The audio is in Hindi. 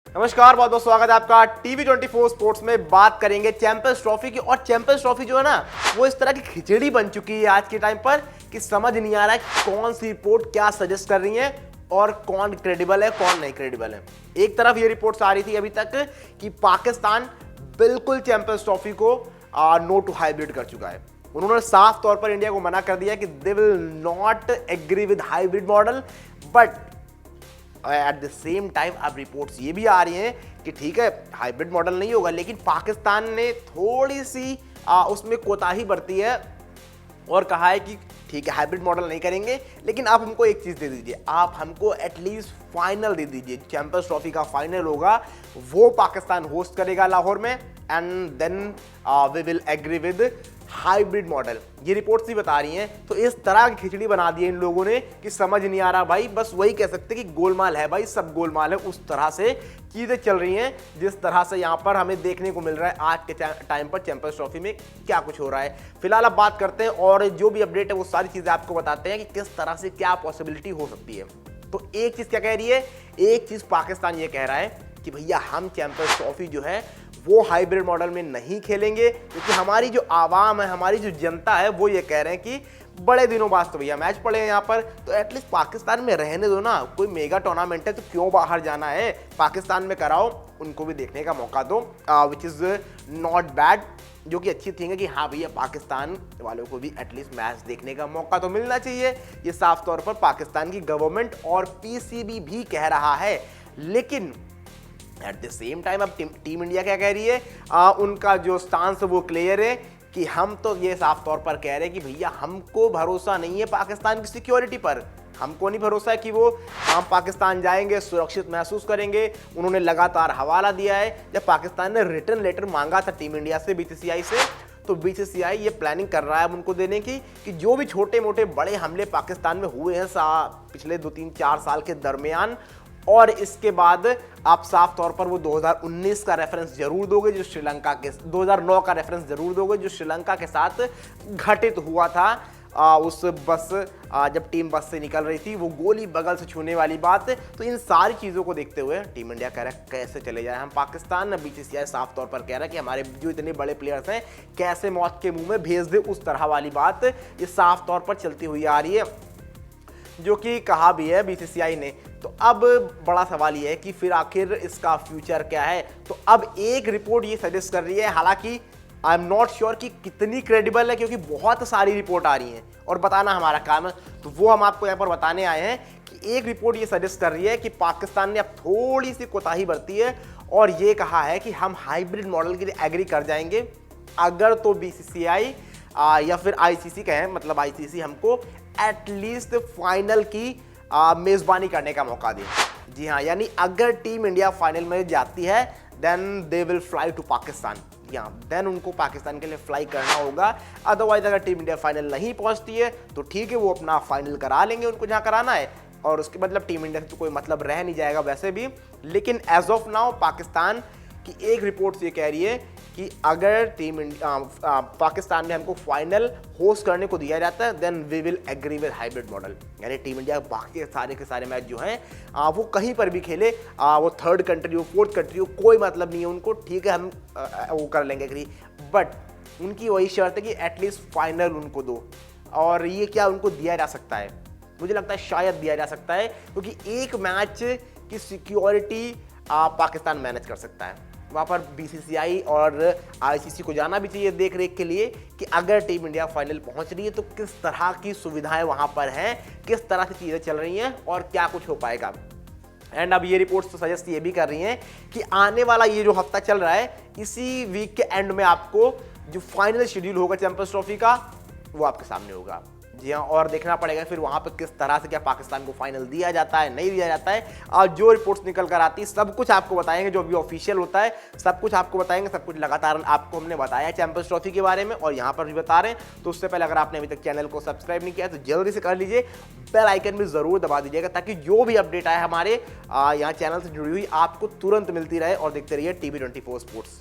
नमस्कार, बहुत बहुत स्वागत है आपका TV24 स्पोर्ट्स में। बात करेंगे चैंपियंस ट्रॉफी की। और चैंपियंस ट्रॉफी जो है ना, वो इस तरह की खिचड़ी बन चुकी है आज के टाइम पर कि समझ नहीं आ रहा है कौन सी रिपोर्ट क्या सजेस्ट कर रही है और कौन क्रेडिबल है कौन नहीं क्रेडिबल है। एक तरफ ये रिपोर्ट्स आ रही थी अभी तक कि पाकिस्तान बिल्कुल चैंपियंस ट्रॉफी को नो टू हाइब्रिड कर चुका है। उन्होंने साफ तौर पर इंडिया को मना कर दिया कि they will not agree with hybrid model. But at the same time अब रिपोर्ट्स ये भी आ रही हैं कि ठीक है हाइब्रिड मॉडल नहीं होगा, लेकिन पाकिस्तान ने थोड़ी सी उसमें कोताही बरती है और कहा है कि ठीक है हाइब्रिड मॉडल नहीं करेंगे, लेकिन आप हमको एक चीज़ दे दीजिए, आप हमको एटलीस्ट फाइनल दे दीजिए। चैंपियंस ट्रॉफी का फाइनल होगा, वो पाकिस्तान होस्ट करेगा लाहौर में, and then we will agree with hybrid model. ये रिपोर्ट्स ही बता रही हैं। तो इस तरह की खिचड़ी बना दी है इन लोगों ने कि समझ नहीं आ रहा भाई, बस वही कह सकते कि गोलमाल है भाई, सब गोलमाल है। उस तरह से चीजें चल रही हैं जिस तरह से यहाँ पर हमें देखने को मिल रहा है आज के टाइम पर चैंपियंस ट्रॉफी में क्या कुछ हो रहा है। फिलहाल अब बात करते हैं और जो भी अपडेट है वो सारी चीजें आपको बताते हैं कि किस तरह से क्या पॉसिबिलिटी हो सकती है। तो एक चीज क्या कह रही है, एक चीज पाकिस्तान ये कह रहा है कि भैया हम चैंपियंस ट्रॉफी जो है वो हाइब्रिड मॉडल में नहीं खेलेंगे, क्योंकि हमारी जो आवाम है, हमारी जो जनता है, वो ये कह रहे हैं कि बड़े दिनों बाद तो भैया मैच पड़े हैं यहाँ पर, तो एटलीस्ट पाकिस्तान में रहने दो ना। कोई मेगा टूर्नामेंट है तो क्यों बाहर जाना है, पाकिस्तान में कराओ, उनको भी देखने का मौका दो, विच इज़ नॉट बैड। जो कि अच्छी थिंग है कि हाँ भैया पाकिस्तान वालों को भी एटलीस्ट मैच देखने का मौका तो मिलना चाहिए। ये साफ तौर पर पाकिस्तान की गवर्नमेंट और PCB भी कह रहा है। लेकिन एट द सेम टाइम अब टीम इंडिया क्या कह रही है, उनका जो स्टांस है वो क्लियर है कि हम तो ये साफ तौर पर कह रहे हैं कि भैया हमको भरोसा नहीं है पाकिस्तान की सिक्योरिटी पर। हमको नहीं भरोसा है कि वो हम पाकिस्तान जाएंगे सुरक्षित महसूस करेंगे। उन्होंने लगातार हवाला दिया है। जब पाकिस्तान ने रिटर्न लेटर मांगा था टीम इंडिया से, BCCI से, तो BCCI ये प्लानिंग कर रहा है उनको देने की कि जो भी छोटे मोटे बड़े हमले पाकिस्तान में हुए हैं पिछले 2-3-4 साल के दरमियान, और इसके बाद आप साफ तौर पर वो 2019 का रेफरेंस जरूर दोगे जो श्रीलंका के, 2009 का रेफरेंस जरूर दोगे जो श्रीलंका के साथ घटित हुआ था। उस बस जब टीम बस से निकल रही थी, वो गोली बगल से छूने वाली बात। तो इन सारी चीज़ों को देखते हुए टीम इंडिया कह रहा है कैसे चले जाए हम पाकिस्तान। BCCI साफ तौर पर कह रहा है कि हमारे जो इतने बड़े प्लेयर्स हैं कैसे मौत के मुंह में भेज दे, उस तरह वाली बात ये साफ तौर पर चलती हुई आ रही है, जो कि कहा भी है BCCI ने। तो अब बड़ा सवाल ये है कि फिर आखिर इसका फ्यूचर क्या है। तो अब एक रिपोर्ट ये सजेस्ट कर रही है, हालांकि आई एम नॉट श्योर कि कितनी क्रेडिबल है, क्योंकि बहुत सारी रिपोर्ट आ रही हैं और बताना हमारा काम है, तो वो हम आपको यहाँ पर बताने आए हैं कि एक रिपोर्ट ये सजेस्ट कर रही है कि पाकिस्तान ने अब थोड़ी सी कोताही बरती है और ये कहा है कि हम हाइब्रिड मॉडल के लिए एग्री कर जाएंगे अगर तो BCCI या फिर ICC कहें, मतलब ICC हमको एटलीस्ट फाइनल की मेजबानी करने का मौका दे। जी हाँ, यानी अगर टीम इंडिया फाइनल में जाती है then they will fly to Pakistan, या देन उनको पाकिस्तान के लिए फ्लाई करना होगा। अदरवाइज अगर टीम इंडिया फाइनल नहीं पहुंचती है तो ठीक है, वो अपना फाइनल करा लेंगे उनको जहाँ कराना है, और उसके मतलब टीम इंडिया से तो कोई मतलब रह नहीं जाएगा वैसे भी। लेकिन एज ऑफ नाउ पाकिस्तान की एक रिपोर्ट ये कह रही है कि अगर टीम पाकिस्तान में हमको फाइनल होस्ट करने को दिया जाता है then we will agree with hybrid model. यानी टीम इंडिया बाकी सारे के सारे मैच जो हैं वो कहीं पर भी खेले, वो थर्ड कंट्री हो, फोर्थ कंट्री हो, कोई मतलब नहीं है उनको, ठीक है हम वो कर लेंगे एग्री। बट उनकी वही शर्त है कि एटलीस्ट फाइनल उनको दो। और ये क्या उनको दिया जा सकता है? मुझे लगता है शायद दिया जा सकता है, क्योंकि एक मैच की सिक्योरिटी पाकिस्तान मैनेज कर सकता है। वहाँ पर BCCI और ICC को जाना भी चाहिए देख रेख के लिए कि अगर टीम इंडिया फाइनल पहुँच रही है तो किस तरह की सुविधाएं वहाँ पर हैं, किस तरह से चीज़ें चल रही हैं और क्या कुछ हो पाएगा। एंड अब ये रिपोर्ट्स तो सजेस्ट ये भी कर रही हैं कि आने वाला ये जो हफ्ता चल रहा है, इसी वीक के एंड में आपको जो फाइनल शेड्यूल होगा चैंपियंस ट्रॉफी का वो आपके सामने होगा। जी हाँ, और देखना पड़ेगा फिर वहाँ पर किस तरह से क्या पाकिस्तान को फाइनल दिया जाता है नहीं दिया जाता है। और जो रिपोर्ट्स निकल कर आती है सब कुछ आपको बताएंगे, जो भी ऑफिशियल होता है सब कुछ आपको बताएंगे। सब कुछ लगातार आपको हमने बताया चैंपियंस ट्रॉफी के बारे में और यहाँ पर भी बता रहे हैं। तो उससे पहले अगर आपने अभी तक चैनल को सब्सक्राइब नहीं किया तो जल्दी से कर लीजिए, बेल आइकन भी जरूर दबा दीजिएगा ताकि जो भी अपडेट आए हमारे यहाँ चैनल से जुड़ी हुई आपको तुरंत मिलती रहे। और देखते रहिए TV24 स्पोर्ट्स।